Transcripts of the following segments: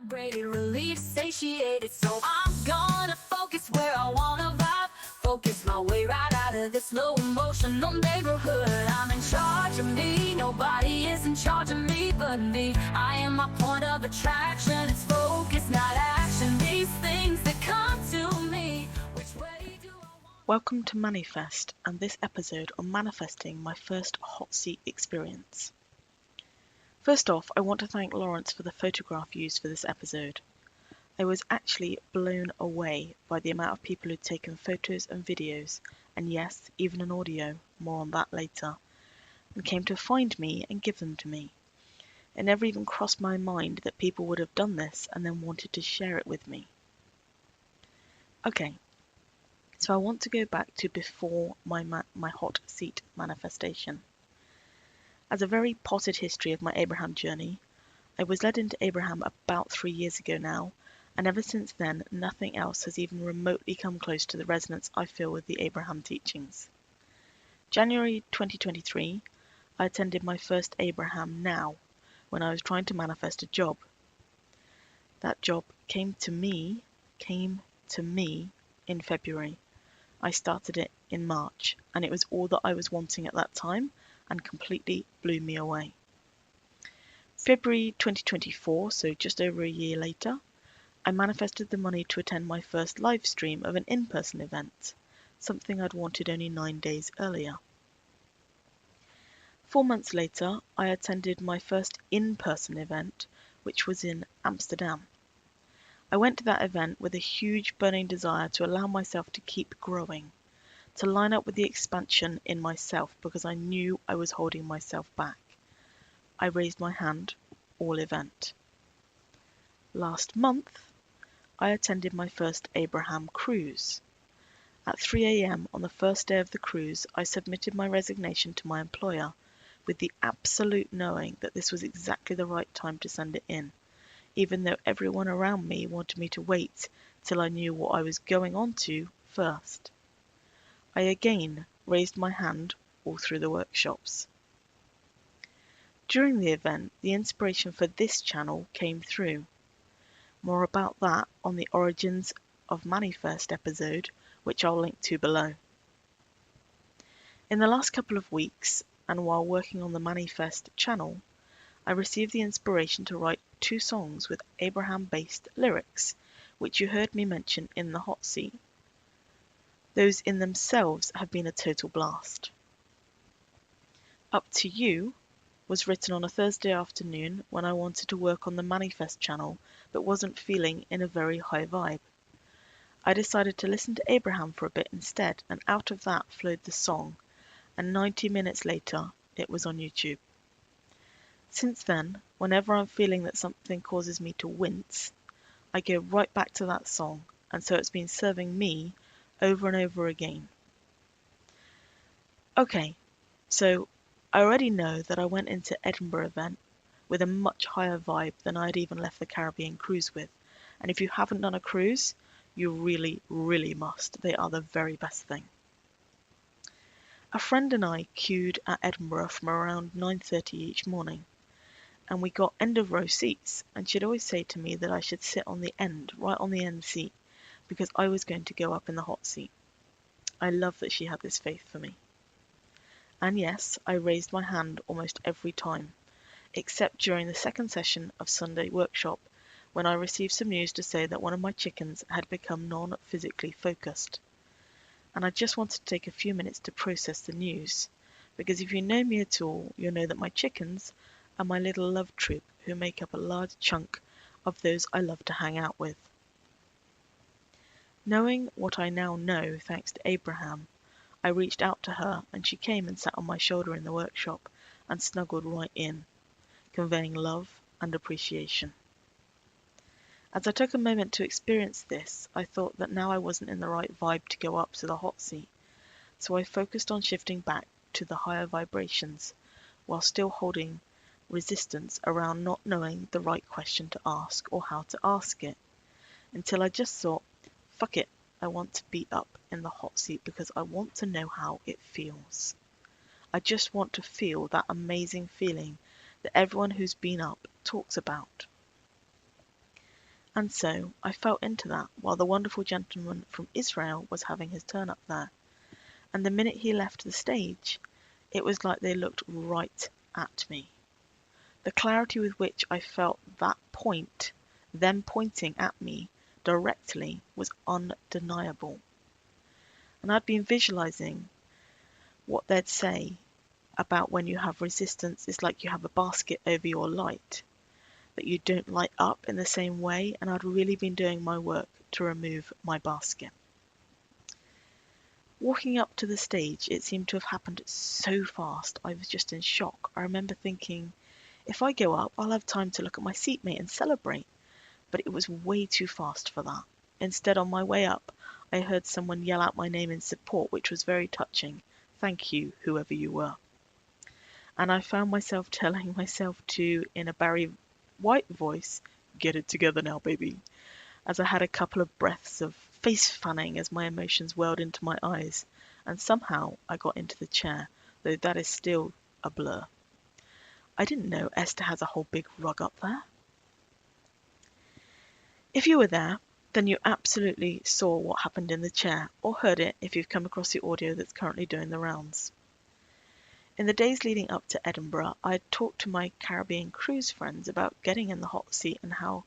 Calibrated, relief, satiated. So I'm gonna focus where I wanna vibe. Focus my way right out of this low emotional neighborhood. I'm in charge of me, nobody is in charge of me but me. I am my point of attraction, it's focus, not action. These things that come to me, which way do I want? Welcome to Manifest and this episode on manifesting my first hot seat experience. First off, I want to thank Laurence for the photograph used for this episode. I was actually blown away by the amount of people who'd taken photos and videos, and yes, even an audio, more on that later, and came to find me and give them to me. It never even crossed my mind that people would have done this and then wanted to share it with me. Okay, so I want to go back to before my hot seat manifestation. As a very potted history of my Abraham journey, I was led into Abraham about 3 years ago now, and ever since then nothing else has even remotely come close to the resonance I feel with the Abraham teachings. January 2023, I attended my first Abraham Now, when I was trying to manifest a job. That job came to me in February. I started it in March, and it was all that I was wanting at that time, and completely blew me away. February 2024, so just over a year later, I manifested the money to attend my first live stream of an in-person event, something I'd wanted only 9 days earlier. 4 months later, I attended my first in-person event, which was in Amsterdam. I went to that event with a huge burning desire to allow myself to keep growing, to line up with the expansion in myself because I knew I was holding myself back. I raised my hand, all event. Last month, I attended my first Abraham cruise. At 3 a.m. on the first day of the cruise, I submitted my resignation to my employer with the absolute knowing that this was exactly the right time to send it in, even though everyone around me wanted me to wait till I knew what I was going on to first. I again raised my hand all through the workshops. During the event, the inspiration for this channel came through. More about that on the Origins of Manifest episode, which I'll link to below. In the last couple of weeks, and while working on the Manifest channel, I received the inspiration to write 2 songs with Abraham-based lyrics, which you heard me mention in the hot seat. Those in themselves have been a total blast. Up to You was written on a Thursday afternoon when I wanted to work on the Manifest channel but wasn't feeling in a very high vibe. I decided to listen to Abraham for a bit instead, and out of that flowed the song, and 90 minutes later it was on YouTube. Since then, whenever I'm feeling that something causes me to wince, I go right back to that song, and so it's been serving me over and over again. Okay, so I already know that I went into Edinburgh event with a much higher vibe than I'd even left the Caribbean cruise with, and if you haven't done a cruise, you really, really must. They are the very best thing. A friend and I queued at Edinburgh from around 9:30 each morning, and we got end of row seats, and she'd always say to me that I should sit on the end, right on the end seat, because I was going to go up in the hot seat. I love that she had this faith for me. And yes, I raised my hand almost every time, except during the second session of Sunday workshop, when I received some news to say that one of my chickens had become non-physically focused. And I just wanted to take a few minutes to process the news, because if you know me at all, you'll know that my chickens are my little love troop who make up a large chunk of those I love to hang out with. Knowing what I now know thanks to Abraham, I reached out to her and she came and sat on my shoulder in the workshop and snuggled right in, conveying love and appreciation. As I took a moment to experience this, I thought that now I wasn't in the right vibe to go up to the hot seat, so I focused on shifting back to the higher vibrations, while still holding resistance around not knowing the right question to ask or how to ask it, until I just thought, fuck it, I want to be up in the hot seat because I want to know how it feels. I just want to feel that amazing feeling that everyone who's been up talks about. And so I fell into that while the wonderful gentleman from Israel was having his turn up there. And the minute he left the stage, it was like they looked right at me. The clarity with which I felt that point, them pointing at me directly, was undeniable. And I'd been visualizing what they'd say about when you have resistance is like you have a basket over your light, that you don't light up in the same way, and I'd really been doing my work to remove my basket. Walking up to the stage, it seemed to have happened so fast, I was just in shock. I remember thinking, if I go up, I'll have time to look at my seatmate and celebrate. But it was way too fast for that. Instead, on my way up, I heard someone yell out my name in support, which was very touching. Thank you, whoever you were. And I found myself telling myself to, in a Barry White voice, get it together now, baby, as I had a couple of breaths of face fanning as my emotions welled into my eyes, and somehow I got into the chair, though that is still a blur. I didn't know Esther has a whole big rug up there. If you were there, then you absolutely saw what happened in the chair, or heard it if you've come across the audio that's currently doing the rounds. In the days leading up to Edinburgh, I had talked to my Caribbean cruise friends about getting in the hot seat and how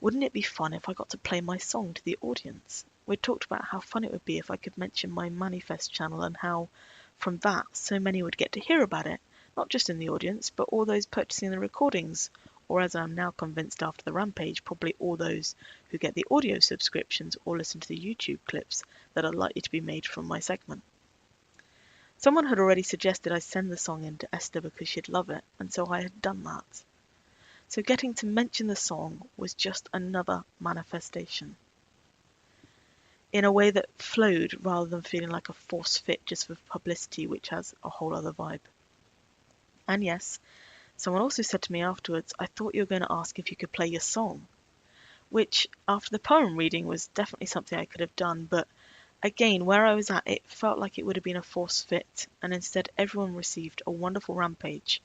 wouldn't it be fun if I got to play my song to the audience? We'd talked about how fun it would be if I could mention my Manifest channel and how, from that, so many would get to hear about it, not just in the audience, but all those purchasing the recordings, or as I'm now convinced after the Rampage, probably all those who get the audio subscriptions or listen to the YouTube clips that are likely to be made from my segment. Someone had already suggested I send the song in to Esther because she'd love it, and so I had done that. So getting to mention the song was just another manifestation. In a way that flowed rather than feeling like a forced fit just for publicity, which has a whole other vibe. And yes, someone also said to me afterwards, I thought you were going to ask if you could play your song, which after the poem reading was definitely something I could have done, but again, where I was at, it felt like it would have been a forced fit, and instead everyone received a wonderful Rampage.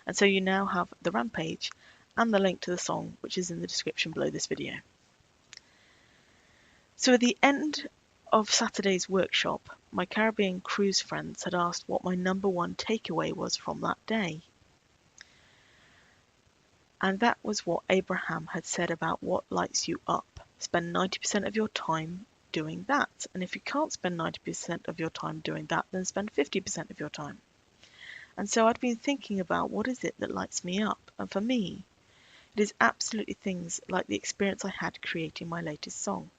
And so you now have the Rampage and the link to the song, which is in the description below this video. So at the end of Saturday's workshop, my Caribbean cruise friends had asked what my number one takeaway was from that day. And that was what Abraham had said about what lights you up. Spend 90% of your time doing that. And if you can't spend 90% of your time doing that, then spend 50% of your time. And so I'd been thinking about what is it that lights me up. And for me, it is absolutely things like the experience I had creating my latest song.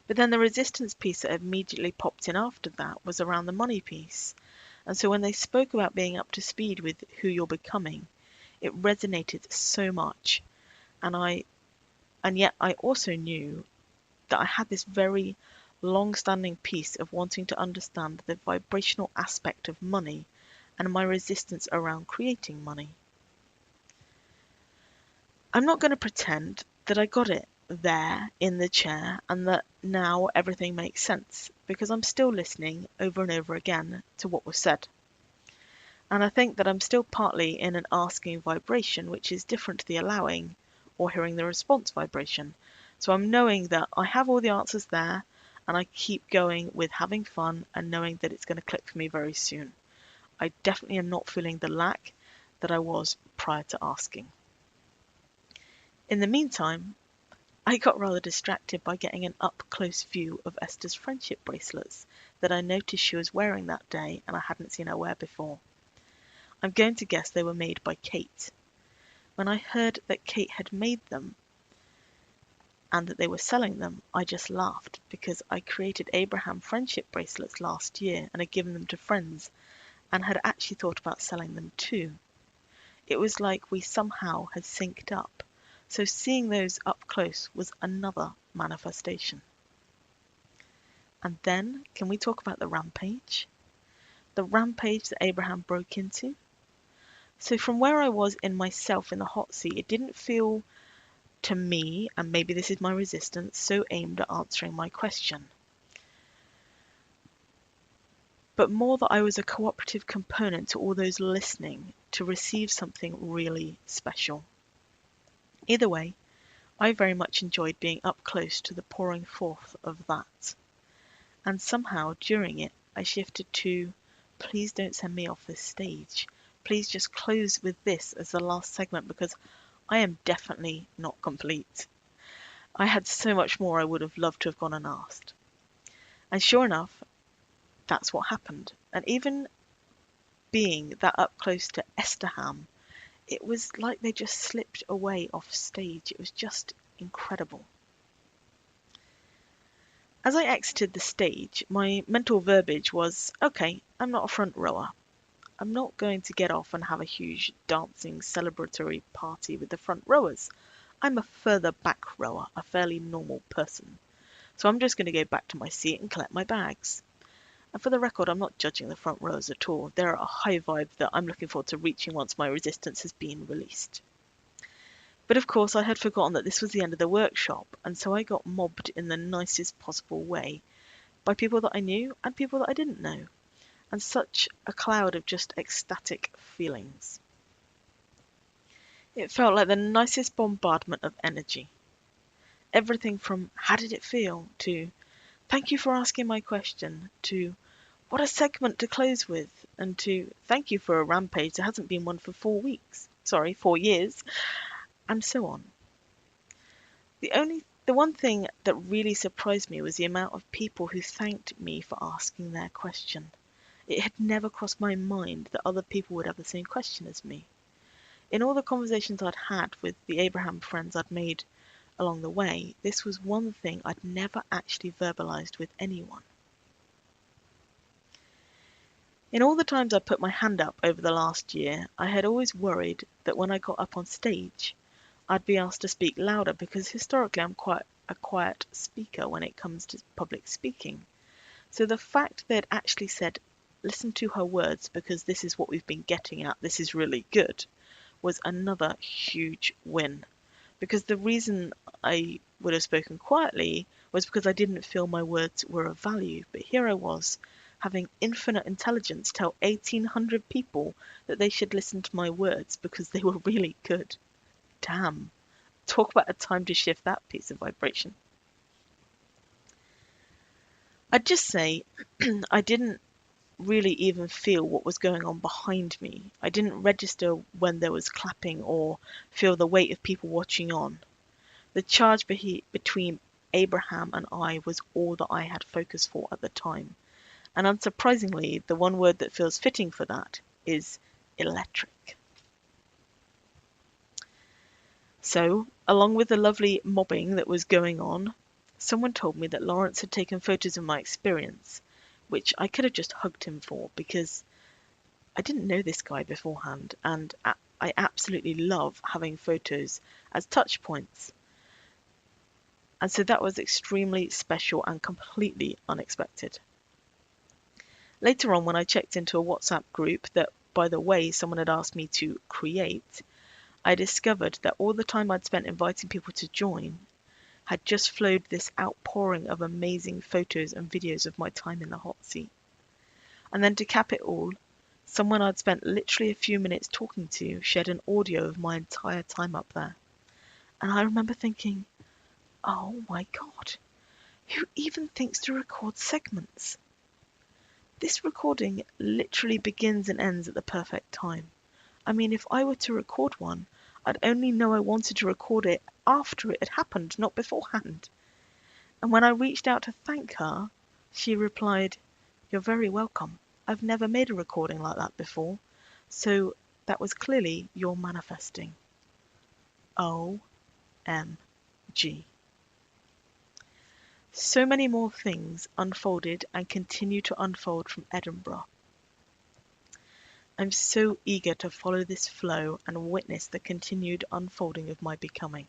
But then the resistance piece that immediately popped in after that was around the money piece. And so when they spoke about being up to speed with who you're becoming, it resonated so much. And yet I also knew that I had this very long-standing piece of wanting to understand the vibrational aspect of money and my resistance around creating money. I'm not going to pretend that I got it there in the chair and that now everything makes sense, because I'm still listening over and over again to what was said. And I think that I'm still partly in an asking vibration, which is different to the allowing or hearing the response vibration. So I'm knowing that I have all the answers there, and I keep going with having fun and knowing that it's going to click for me very soon. I definitely am not feeling the lack that I was prior to asking. In the meantime, I got rather distracted by getting an up-close view of Esther's friendship bracelets that I noticed she was wearing that day and I hadn't seen her wear before. I'm going to guess they were made by Kate. When I heard that Kate had made them and that they were selling them, I just laughed because I created Abraham friendship bracelets last year and had given them to friends and had actually thought about selling them too. It was like we somehow had synced up. So seeing those up close was another manifestation. And then, can we talk about the Rampage? The Rampage that Abraham broke into? So from where I was in myself in the hot seat, it didn't feel to me, and maybe this is my resistance, so aimed at answering my question. But more that I was a cooperative component to all those listening to receive something really special. Either way, I very much enjoyed being up close to the pouring forth of that. And somehow, during it, I shifted to, please don't send me off this stage. Please just close with this as the last segment because I am definitely not complete. I had so much more I would have loved to have gone and asked. And sure enough, that's what happened. And even being that up close to Esterham, it was like they just slipped away off stage. It was just incredible. As I exited the stage, my mental verbiage was, okay, I'm not a front rower. I'm not going to get off and have a huge dancing celebratory party with the front rowers. I'm a further back rower, a fairly normal person. So I'm just going to go back to my seat and collect my bags. And for the record, I'm not judging the front rows at all. They're a high vibe that I'm looking forward to reaching once my resistance has been released. But of course, I had forgotten that this was the end of the workshop, and so I got mobbed in the nicest possible way by people that I knew and people that I didn't know, and such a cloud of just ecstatic feelings. It felt like the nicest bombardment of energy. Everything from how did it feel to thank you for asking my question to what a segment to close with and to thank you for a rampage. There hasn't been one for 4 years, and so on. The one thing that really surprised me was the amount of people who thanked me for asking their question. It had never crossed my mind that other people would have the same question as me. In all the conversations I'd had with the Abraham friends I'd made along the way, this was one thing I'd never actually verbalized with anyone. In all the times I put my hand up over the last year, I had always worried that when I got up on stage, I'd be asked to speak louder because historically I'm quite a quiet speaker when it comes to public speaking. So the fact they'd actually said, listen to her words because this is what we've been getting at, this is really good, was another huge win. Because the reason I would have spoken quietly was because I didn't feel my words were of value. But here I was, having infinite intelligence tell 1,800 people that they should listen to my words because they were really good. Damn. Talk about a time to shift that piece of vibration. I'd just say I didn't really even feel what was going on behind me. I didn't register when there was clapping or feel the weight of people watching on. The charge between Abraham and I was all that I had focus for at the time. And unsurprisingly, the one word that feels fitting for that is electric. So, along with the lovely mobbing that was going on, someone told me that Laurence had taken photos of my experience, which I could have just hugged him for because I didn't know this guy beforehand, and I absolutely love having photos as touch points. And so that was extremely special and completely unexpected. Later on, when I checked into a WhatsApp group that, by the way, someone had asked me to create, I discovered that all the time I'd spent inviting people to join had just flowed this outpouring of amazing photos and videos of my time in the hot seat. And then to cap it all, someone I'd spent literally a few minutes talking to shared an audio of my entire time up there. And I remember thinking, oh my God, who even thinks to record segments? This recording literally begins and ends at the perfect time. I mean, if I were to record one, I'd only know I wanted to record it after it had happened, not beforehand. And when I reached out to thank her, she replied, "You're very welcome. I've never made a recording like that before, so that was clearly your manifesting." OMG. So many more things unfolded and continue to unfold from Edinburgh. I'm so eager to follow this flow and witness the continued unfolding of my becoming.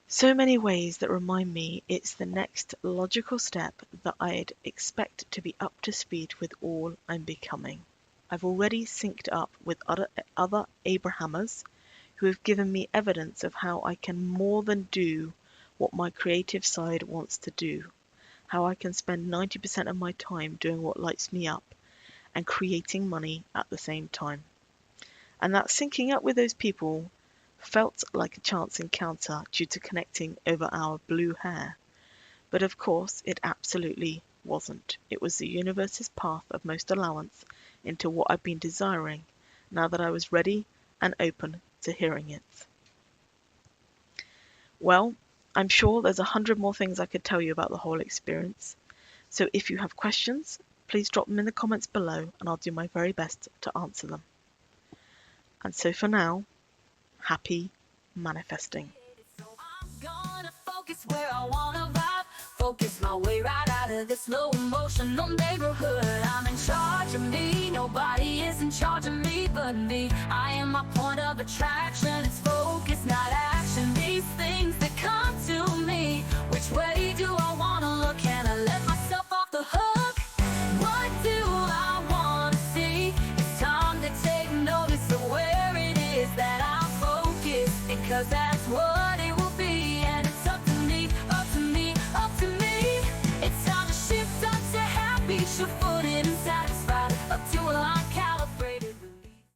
So many ways that remind me it's the next logical step that I'd expect to be up to speed with all I'm becoming. I've already synced up with other Abrahamers who have given me evidence of how I can more than do what my creative side wants to do, how I can spend 90% of my time doing what lights me up and creating money at the same time. And that syncing up with those people felt like a chance encounter due to connecting over our blue hair. But of course it absolutely wasn't. It was the universe's path of most allowance into what I've been desiring, now that I was ready and open to hearing it. Well, I'm sure there's 100 more things I could tell you about the whole experience, so if you have questions, please drop them in the comments below and I'll do my very best to answer them. And so for now, happy manifesting. So I'm gonna focus where I wanna vibe. Focus my way right out of this low emotional neighborhood. I'm in charge of me, nobody is in charge of me but me. I am my point of attraction, it's focus, not action. These things that come to me, which way do I wanna look? Can I let myself off the hook? What do I wanna see? It's time to take notice of where it is that I'm focused, because that's what it